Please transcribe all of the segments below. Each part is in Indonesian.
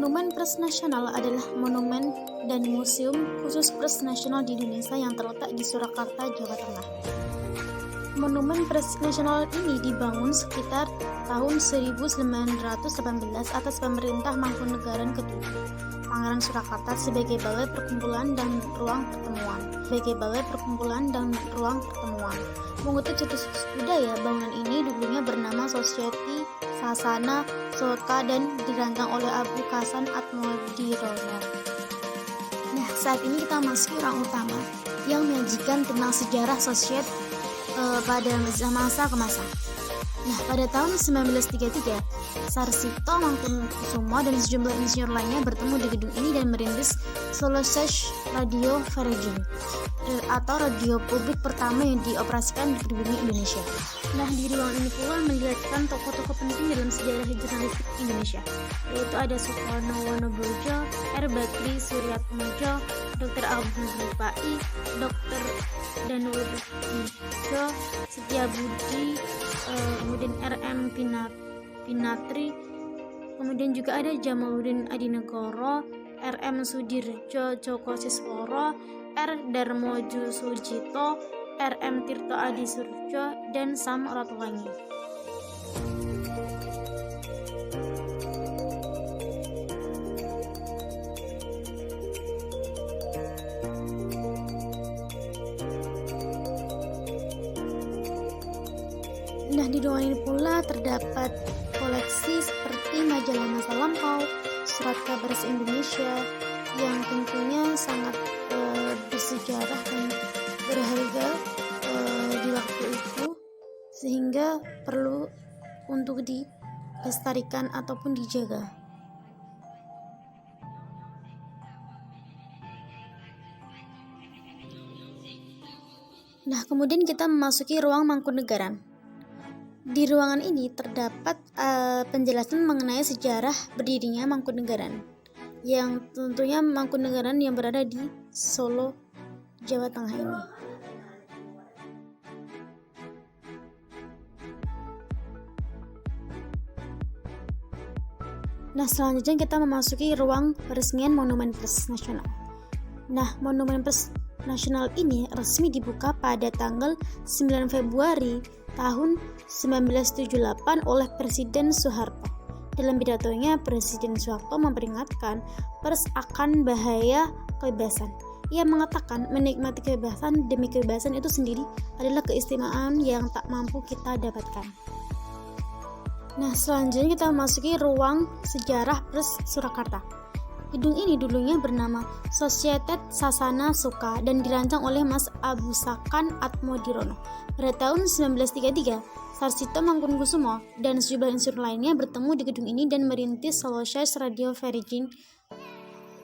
Monumen Pers Nasional adalah monumen dan museum khusus pers nasional di Indonesia yang terletak di Surakarta, Jawa Tengah. Monumen Pers Nasional ini dibangun sekitar tahun 1918 atas pemerintah Mangkunegaran kedua, Pangeran Surakarta sebagai balai perkumpulan dan ruang pertemuan. Mengutip situs budaya, bangunan ini dulunya bernama Society Sasana Soka dan dirancang oleh Abu Hasan Atmodirono. Nah, saat ini kita masuk orang utama yang menyajikan tentang sejarah Society pada masa ke masa. Nah, pada tahun 1933, Sarsito Mangkukusumo dan sejumlah insinyur lainnya bertemu di gedung ini dan merintis Solosech Radio Veregin atau radio publik pertama yang dioperasikan di pribumi Indonesia. Nah, di ruang ini pula melihatkan tokoh-tokoh penting dalam sejarah jurnalistik Indonesia, yaitu ada Sukarno Wonobojo, R. Bakri Suryatmojo, Dr. Abdul Rufai, Dr. Danurjo Setiabudi, kemudian R.M. Pinatri, kemudian juga ada Jamaluddin Adinegoro, R.M. Sudirjo Joko Sisworo, R. Darmojo Sujito, R.M. Tirto Adi Surjo, dan Sam Ratulangi. Nah, di ruangan ini pula terdapat koleksi seperti majalah masa lampau, surat kabar se-Indonesia yang tentunya sangat bersejarah dan berharga di waktu itu, sehingga perlu untuk dilestarikan ataupun dijaga. Nah, kemudian kita memasuki ruang Mangkunegaran. Di ruangan ini terdapat penjelasan mengenai sejarah berdirinya Mangkunegaran, yang tentunya Mangkunegaran yang berada di Solo, Jawa Tengah ini. Nah, selanjutnya kita memasuki ruang peresmian Monumen Pers Nasional. Nah, Monumen Pers Nasional ini resmi dibuka pada tanggal 9 Februari tahun 1978 oleh Presiden Soeharto. Dalam pidatonya, Presiden Soeharto memperingatkan pers akan bahaya kebebasan. Ia mengatakan menikmati kebebasan demi kebebasan itu sendiri adalah keistimewaan yang tak mampu kita dapatkan. Nah, selanjutnya kita memasuki ruang sejarah Pers Surakarta. Gedung ini dulunya bernama Societet Sasana Soka dan dirancang oleh Mas Abu Sakan Atmodirono. Pada tahun 1933, Sarsito Mangkukusumo dan sejumlah insinyur lainnya bertemu di gedung ini dan merintis Solosech Radio Veregin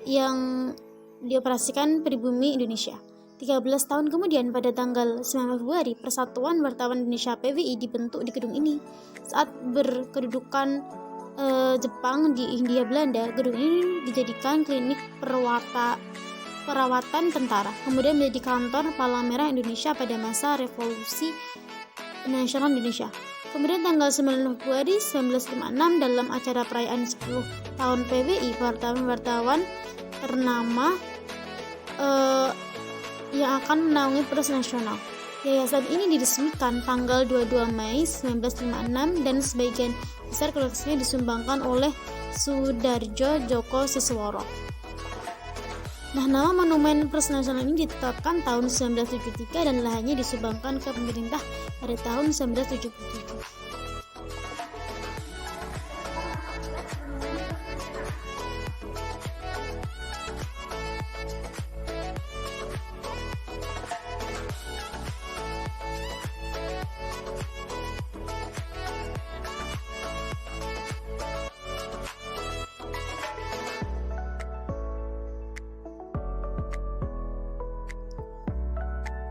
yang dioperasikan pribumi Indonesia. 13 tahun kemudian, pada tanggal 9 Februari, Persatuan Wartawan Indonesia PWI dibentuk di gedung ini. Saat berkedudukan Jepang di Hindia Belanda, gedung ini dijadikan klinik perawatan tentara, kemudian menjadi kantor Palang Merah Indonesia pada masa Revolusi Nasional Indonesia. Kemudian tanggal 9 Februari 1956, dalam acara perayaan 10 tahun PWI, wartawan ternama yang akan menaungi Pers Nasional. Yayasan ini diresmikan tanggal 22 Mei 1956 dan sebagian besar koleksinya disumbangkan oleh Sudarjo Joko Sisworo. Nah, nama Monumen Pers Nasional ini ditetapkan tahun 1973 dan lahannya disumbangkan ke pemerintah pada tahun 1977.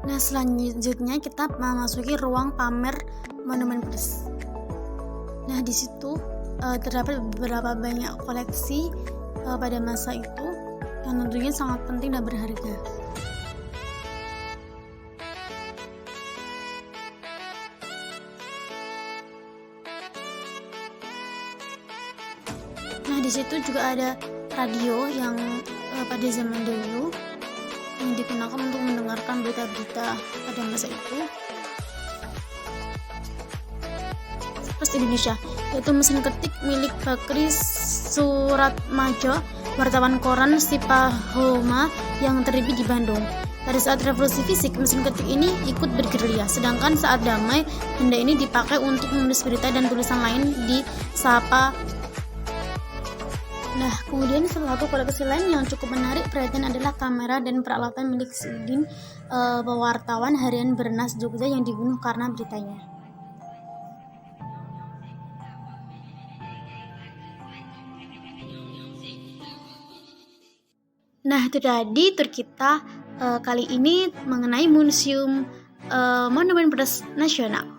Nah, selanjutnya kita memasuki ruang pamer Monumen Pers. Nah, di situ terdapat beberapa banyak koleksi pada masa itu yang tentunya sangat penting dan berharga. Nah, di situ juga ada radio yang pada zaman dulu yang digunakan untuk mendengarkan berita-berita pada masa itu. Pers Indonesia, yaitu mesin ketik milik Bakri Suratmadja, wartawan koran Sipahoma yang terbit di Bandung. Pada saat revolusi fisik, mesin ketik ini ikut bergerilya, sedangkan saat damai, benda ini dipakai untuk menulis berita dan tulisan lain di Sapa. Nah, kemudian salah satu koleksi lain yang cukup menarik perhatian adalah kamera dan peralatan milik Sudin, wartawan harian Bernas Jogja yang dibunuh karena beritanya. Nah, itu tadi tur kita kali ini mengenai Museum Monumen Pers Nasional.